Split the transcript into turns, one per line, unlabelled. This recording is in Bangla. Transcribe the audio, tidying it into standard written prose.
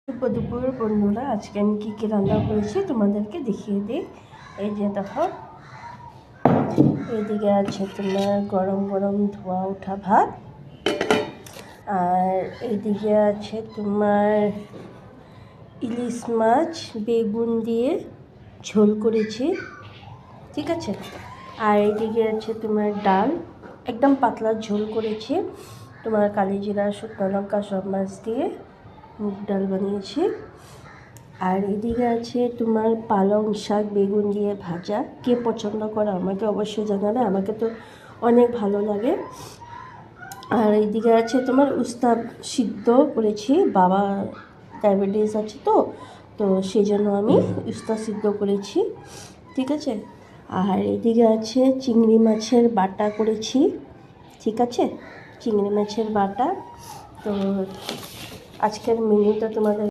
শুভ দুপুর বন্ধুরা, আজকে আমি কী কী রান্না করেছি তোমাদেরকে দেখিয়ে দিই। এই যে দেখো, এইদিকে আছে তোমার গরম গরম ধোয়া ওঠা ভাত, আর এইদিকে আছে তোমার ইলিশ মাছ বেগুন দিয়ে ঝোল করেছি, ঠিক আছে। আর এইদিকে আছে তোমার ডাল, একদম পাতলা ঝোল করেছি, তোমার কালিজিরা শুকনো লঙ্কা সব মাছ দিয়ে মুগ ডাল বানিয়েছি। আর এদিকে আছে তোমার পালং শাক বেগুন দিয়ে ভাজা। কে পছন্দ করে আমাকে অবশ্যই জানাবে, আমাকে তো অনেক ভালো লাগে। আর এইদিকে আছে তোমার উস্তা সিদ্ধ করেছি, বাবা ডায়াবেটিস আছে তো তো সেই জন্য আমি উস্তা সিদ্ধ করেছি, ঠিক আছে। আর এদিকে আছে চিংড়ি মাছের বাটা করেছি, ঠিক আছে, চিংড়ি মাছের বাটা। তো আজকের মেনুটা তোমাদের